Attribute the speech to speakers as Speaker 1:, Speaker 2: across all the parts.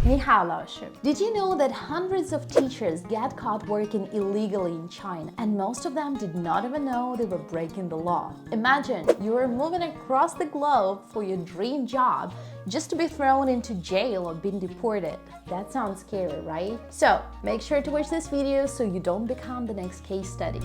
Speaker 1: 你好，老师. Did you know that hundreds of teachers get caught working illegally in China, and most of them did not even know they were breaking the law? Imagine you are moving across the globe for your dream job just to be thrown into jail or being deported. That sounds scary, right? So make sure to watch this video so you don't become the next case study.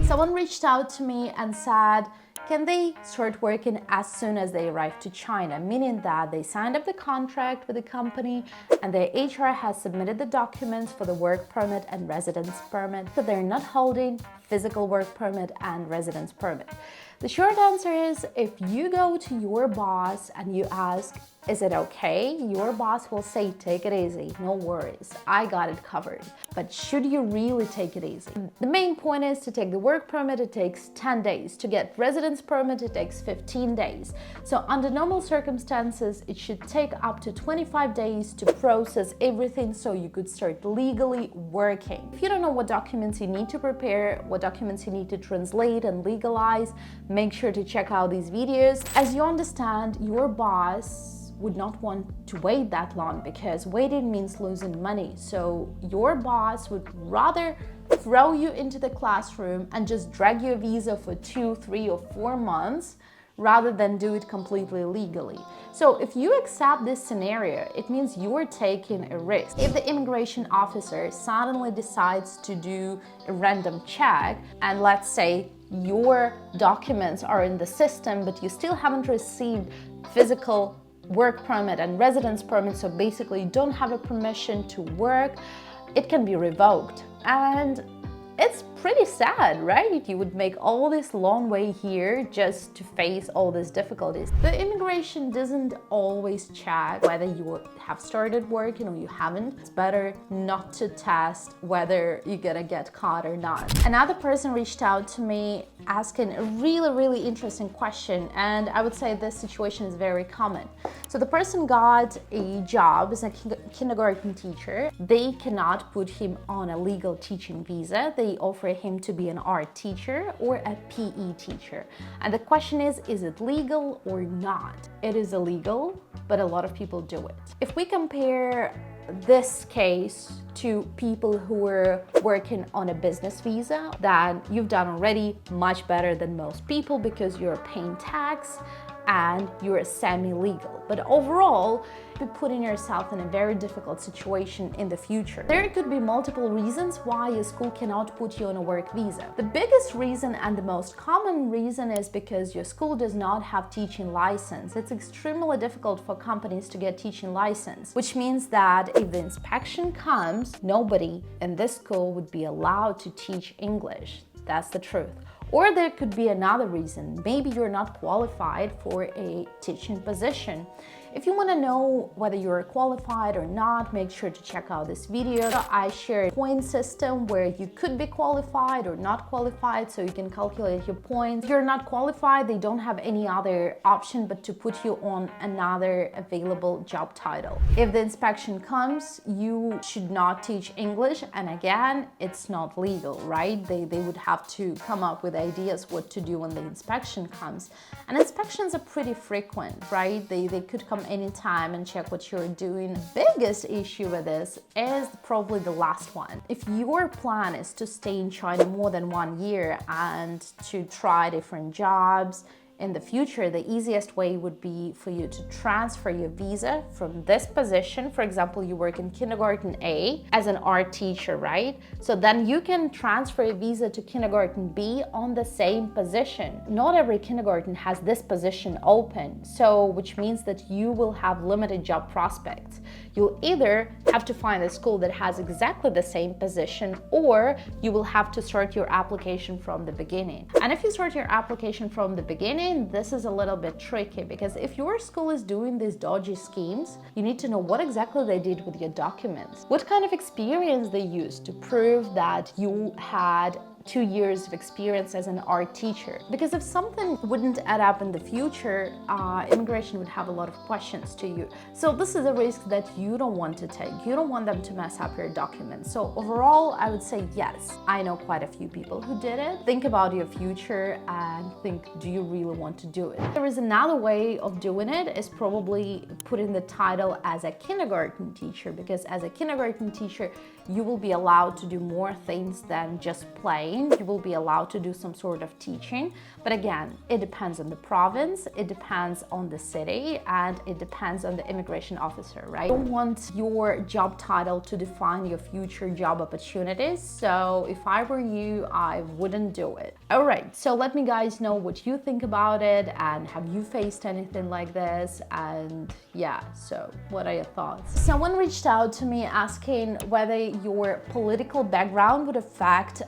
Speaker 1: Someone reached out to me and said, can they start working as soon as they arrive to China? Meaning that they signed up the contract with the company and their HR has submitted the documents for the work permit and residence permit, but they're not holding physical work permit and residence permit. The short answer is, if you go to your boss and you ask, is it okay? Your boss will say, take it easy, no worries, I got it covered. But should you really take it easy? The main point is to take the work permit, it takes 10 days. To get residence permit, it takes 15 days. So under normal circumstances, it should take up to 25 days to process everything so you could start legally working. If you don't know what documents you need to prepare, what documents you need to translate and legalize, make sure to check out these videos. As you understand, your boss would not want to wait that long because waiting means losing money. So your boss would rather throw you into the classroom and just drag your visa for 2, 3, or 4 months rather than do it completely legally. So if you accept this scenario, it means you're taking a risk. If the immigration officer suddenly decides to do a random check, and let's say your documents are in the system, but you still haven't received physical work permit and residence permit, so basically you don't have a permission to work, it can be revoked. And it's pretty sad, right? You would make all this long way here just to face all these difficulties. The immigration doesn't always check whether you have started working or you haven't. It's better not to test whether you're gonna get caught or not. Another person reached out to me asking a really interesting question, and I would say this situation is very common. So the person got a job as a kindergarten teacher. They cannot put him on a legal teaching visa. They offer him to be an art teacher or a PE teacher. And the question is it legal or not? It is illegal, but a lot of people do it. If we compare this case to people who are working on a business visa, then you've done already much better than most people because you're paying tax and you're semi-legal. But overall, you're putting yourself in a very difficult situation in the future. There could be multiple reasons why your school cannot put you on a work visa. The biggest reason and the most common reason is because your school does not have teaching license. It's extremely difficult for companies to get teaching license, which means that if the inspection comes, nobody in this school would be allowed to teach English. That's the truth. Or there could be another reason. Maybe you're not qualified for a teaching position. If you want to know whether you're qualified or not, make sure to check out this video. I share a point system where you could be qualified or not qualified, so you can calculate your points. If you're not qualified, they don't have any other option but to put you on another available job title. If the inspection comes, you should not teach English, and again, it's not legal, right? They would have to come up with ideas what to do when the inspection comes. And inspections are pretty frequent, right? They could come anytime and check what you're doing. The biggest issue with this is probably the last one. If your plan is to stay in China more than 1 year and to try different jobs in the future, the easiest way would be for you to transfer your visa from this position. For example, you work in kindergarten A as an art teacher, right? So then you can transfer a visa to kindergarten B on the same position. Not every kindergarten has this position open, so which means that you will have limited job prospects. You'll either have to find a school that has exactly the same position, or you will have to start your application from the beginning. And if you start your application from the beginning, this is a little bit tricky, because if your school is doing these dodgy schemes, you need to know what exactly they did with your documents, what kind of experience they used to prove that you had 2 years of experience as an art teacher. Because if something wouldn't add up in the future, immigration would have a lot of questions to you. So this is a risk that you don't want to take. You don't want them to mess up your documents. So overall, I would say yes. I know quite a few people who did it. Think about your future and think, do you really want to do it? There is another way of doing it, is probably putting the title as a kindergarten teacher, because as a kindergarten teacher, you will be allowed to do more things than just playing. You will be allowed to do some sort of teaching. But again, it depends on the province, it depends on the city, and it depends on the immigration officer, right? You don't want your job title to define your future job opportunities. So if I were you, I wouldn't do it. All right, so let me guys know what you think about it, and have you faced anything like this? And yeah, so what are your thoughts? Someone reached out to me asking whether your political background would affect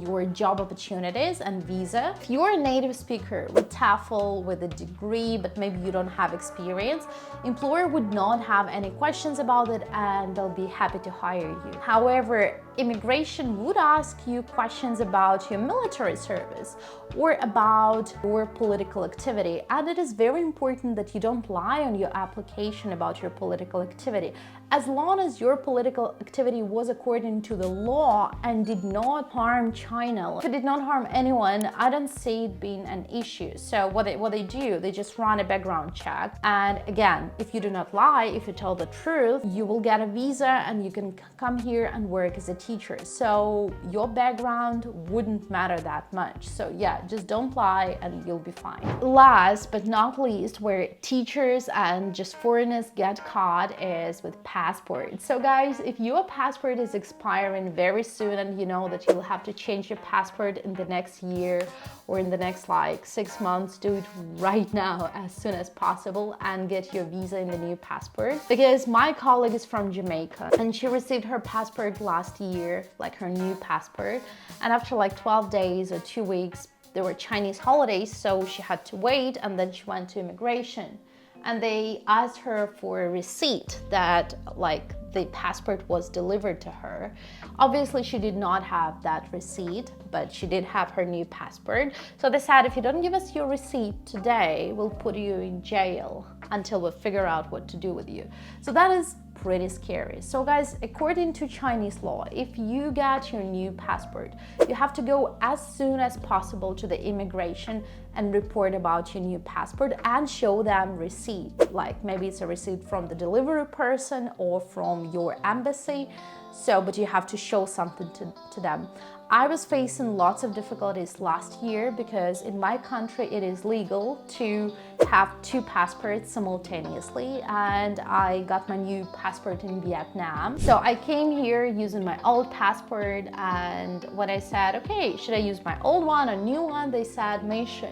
Speaker 1: your job opportunities and visa. If you're a native speaker with TOEFL, with a degree, but maybe you don't have experience, employer would not have any questions about it and they'll be happy to hire you. However, immigration would ask you questions about your military service or about your political activity. And it is very important that you don't lie on your application about your political activity. As long as your political activity was according to the law and did not harm China, if it did not harm anyone, I don't see it being an issue. So what they do, they just run a background check. And again, if you do not lie, if you tell the truth, you will get a visa and you can come here and work as a teacher. So your background wouldn't matter that much. So yeah, just don't lie and you'll be fine. Last but not least, where teachers and just foreigners get caught is with passport. So guys, if your passport is expiring very soon and you know that you'll have to change your passport in the next year or in the next like 6 months, do it right now as soon as possible and get your visa in the new passport. Because my colleague is from Jamaica and she received her passport last year, like her new passport, and after like 12 days or 2 weeks, there were Chinese holidays, so she had to wait, and then she went to immigration. And they asked her for a receipt that like the passport was delivered to her. Obviously, she did not have that receipt, but she did have her new passport. So they said, if you don't give us your receipt today, we'll put you in jail until we figure out what to do with you. So that is pretty scary. So guys, according to Chinese law, if you get your new passport, you have to go as soon as possible to the immigration and report about your new passport and show them receipt. Like maybe it's a receipt from the delivery person or from your embassy. So, but you have to show something to them. I was facing lots of difficulties last year because in my country it is legal to have 2 passports simultaneously, and I got my new passport in Vietnam. So I came here using my old passport, and when I said, okay, should I use my old one or new one? They said, 没事,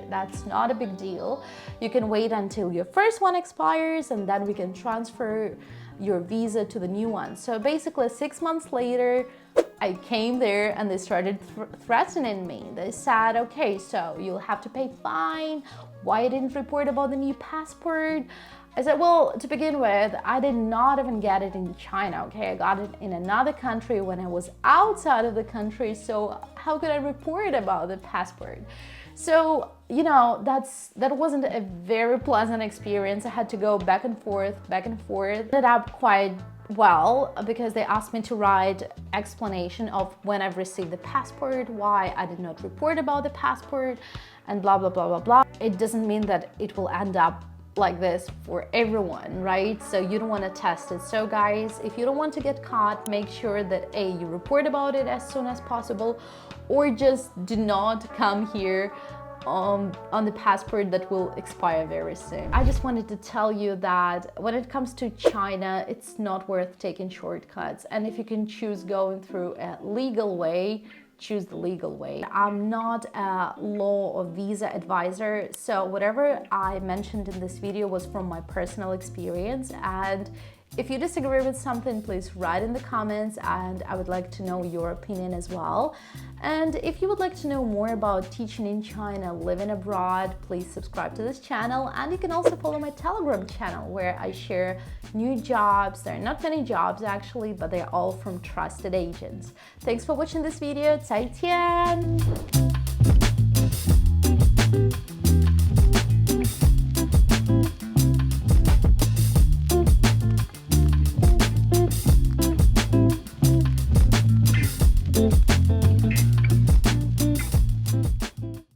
Speaker 1: that's not a big deal. You can wait until your first one expires and then we can transfer your visa to the new one. So basically 6 months later, I came there and they started threatening me. They said, okay, so you'll have to pay fine. Why you didn't report about the new passport? I said, well, to begin with, I did not even get it in China, okay? I got it in another country when I was outside of the country, so how could I report about the passport? So, you know, that wasn't a very pleasant experience. I had to go back and forth. Ended up quite well because they asked me to write explanation of when I've received the passport, why I did not report about the passport, and blah, blah, blah, blah, blah. It doesn't mean that it will end up like this for everyone, right? So you don't want to test it. So guys, if you don't want to get caught, make sure that A, you report about it as soon as possible, or just do not come here on the passport that will expire very soon. I just wanted to tell you that when it comes to China, it's not worth taking shortcuts. And if you can choose going through a legal way, choose the legal way. I'm not a law or visa advisor, so whatever I mentioned in this video was from my personal experience. And If you disagree with something, please write in the comments, and I would like to know your opinion as well. And if you would like to know more about teaching in China, living abroad, please subscribe to this channel. And you can also follow my Telegram channel where I share new jobs. There are not many jobs actually, but they're all from trusted agents. Thanks for watching this video. 再见!